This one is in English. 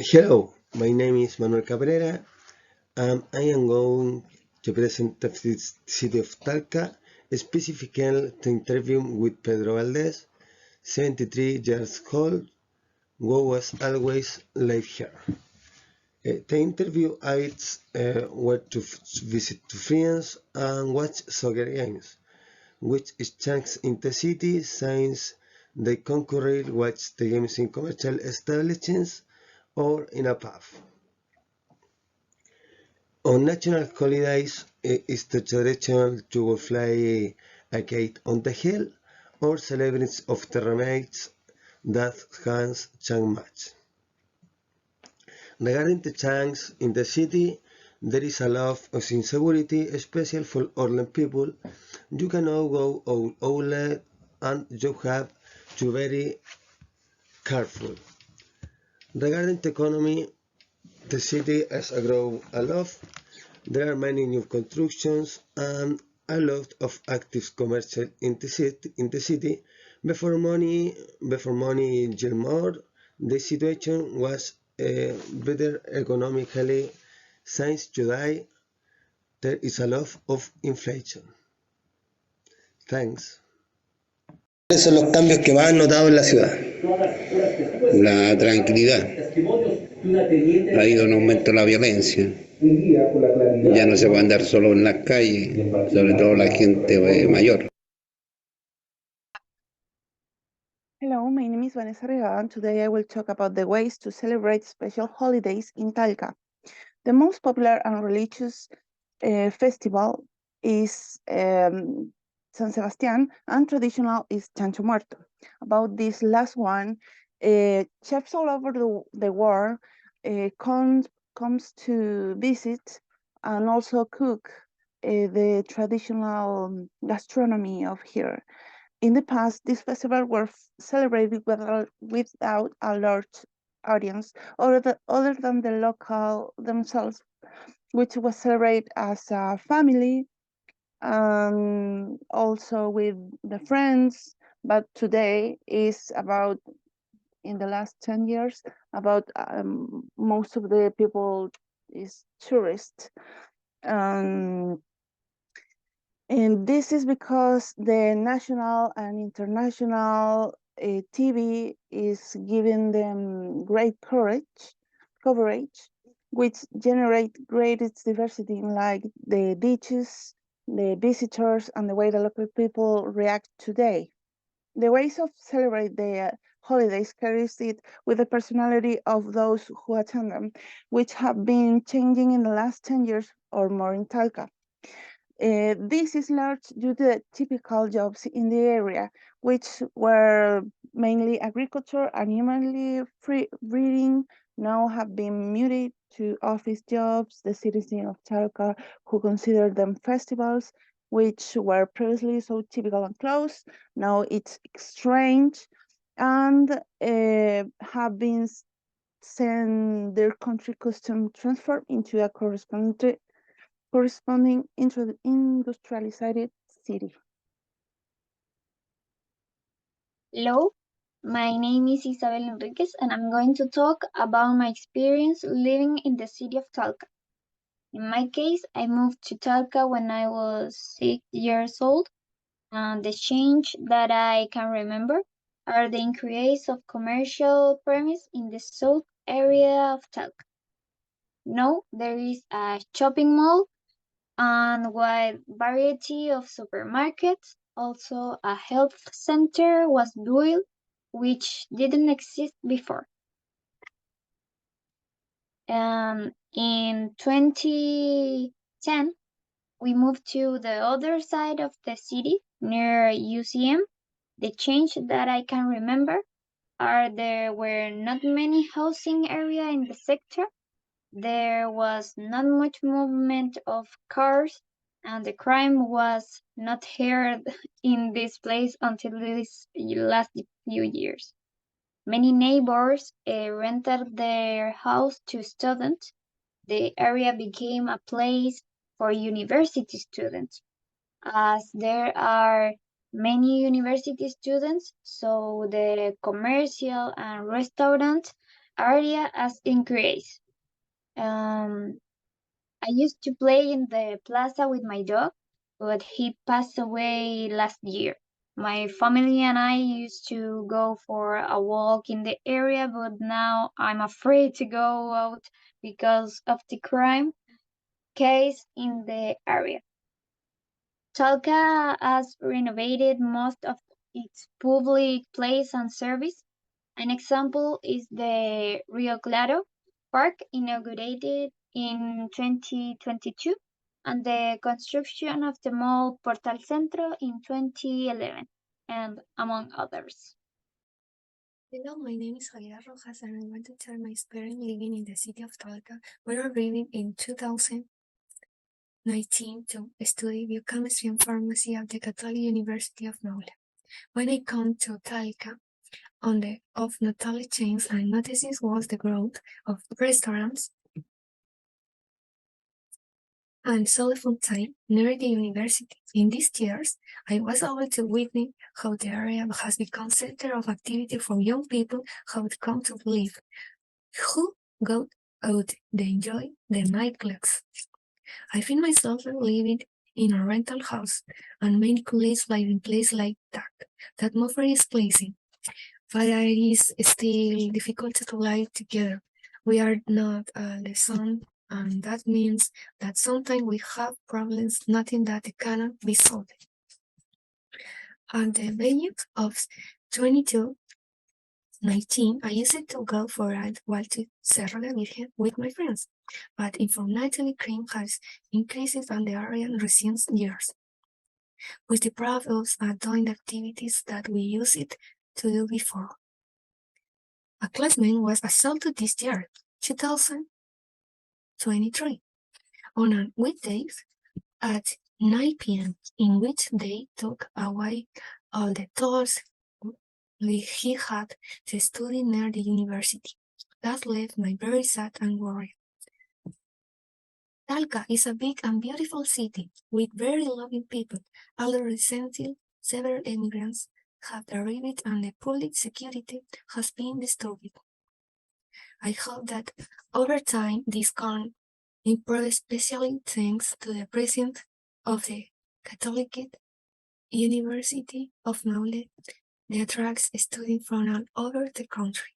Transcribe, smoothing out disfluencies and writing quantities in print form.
Hello, my name is Manuel Cabrera, and I am going to present the city of Talca, specifically to interview with Pedro Valdez, 73 years old, who was always live here. The interview aids were to visit to friends and watch soccer games, which is chance in the city since they concurrently watch the games in commercial establishments or in a pub. On national holidays, is the tradition to fly a kite on the hill or celebrate of the remakes that has changed much. Regarding the change in the city, there is a lot of insecurity, especially for older people. You cannot go outlet and you have to be very careful. Regarding the economy, the city has grown a lot. There are many new constructions and a lot of active commercial in the city. Before money yield more, the situation was better economically. Since July, there is a lot of inflation. Thanks. ¿Cuáles son los cambios que más has notado en la ciudad? La tranquilidad. Ha ido en aumento la violencia. Ya no se puede andar solo en las calles, sobre todo la gente mayor. Hello, my name is Vanessa, and today I will talk about the ways to celebrate special holidays in Talca. The most popular and religious festival is San Sebastián, and traditional is Chancho Muerto. About this last one, chefs all over the world comes to visit and also cook the traditional gastronomy of here. In the past, these festivals were celebrated without a large audience other than the local themselves, which was celebrated as a family, also with the friends. But today is about, in the last 10 years, about most of the people is tourists. And this is because the national and international TV is giving them great coverage, which generate greatest diversity in like the dishes, the visitors, and the way the local people react today. The ways of celebrate the holidays carries it with the personality of those who attend them, which have been changing in the last 10 years or more in Talca. This is large due to the typical jobs in the area, which were mainly agriculture and humanly free breeding, now have been muted to office jobs. The citizens of Talca who consider them festivals, which were previously so typical and close, now it's strange, and have been sent their country custom transformed into a corresponding industrialized city. Hello, my name is Isabel Henríquez, and I'm going to talk about my experience living in the city of Talca. In my case, I moved to Talca when I was 6 years old, and the change that I can remember are the increase of commercial premise in the south area of Talca. Now there is a shopping mall and wide variety of supermarkets. Also, a health center was built, which didn't exist before. In 2010, we moved to the other side of the city, near UCM. The change that I can remember are there were not many housing area in the sector. There was not much movement of cars, and the crime was not heard in this place until this last few years. Many neighbors rented their house to students. The area became a place for university students. As there are many university students, so the commercial and restaurants area has increased. I used to play in the plaza with my dog, but he passed away last year. My family and I used to go for a walk in the area, but now I'm afraid to go out because of the crime case in the area. Talca has renovated most of its public place and service. An example is the Rio Claro Park, inaugurated in 2022, and the construction of the mall Portal Centro in 2011, and among others. Hello, my name is Javiera Rojas, and I want to tell my experience living in the city of Talca. We are living in 2019 to study biochemistry and pharmacy at the Catholic University of Manuel. When I come to Talca, on the of notable change I noticed was the growth of restaurants and solar fountain near the university. In these years, I was able to witness how the area has become center of activity for young people who would come to live, who go out to enjoy the nightclubs. I find myself living in a rental house, and many colleagues live in places like that. The atmosphere is pleasing, but it is still difficult to live together. We are not the same, and that means that sometimes we have problems, nothing that cannot be solved. At the venue of 2219, I used to go for a walk to Cerro de Virgen with my friends, but unfortunately crime has increased in the area in recent years. With the problems of doing the activities that we used to do before. A classmate was assaulted this year, 2023, on a weekdays at 9 p.m., in which they took away all the tools he had to study near the university. That left me very sad and worried. Talca is a big and beautiful city with very loving people. Although recently several immigrants have arrived and the public security has been disturbed. I hope that over time this can improve, especially thanks to the presence of the Catholic University of Maule that attracts students from all over the country.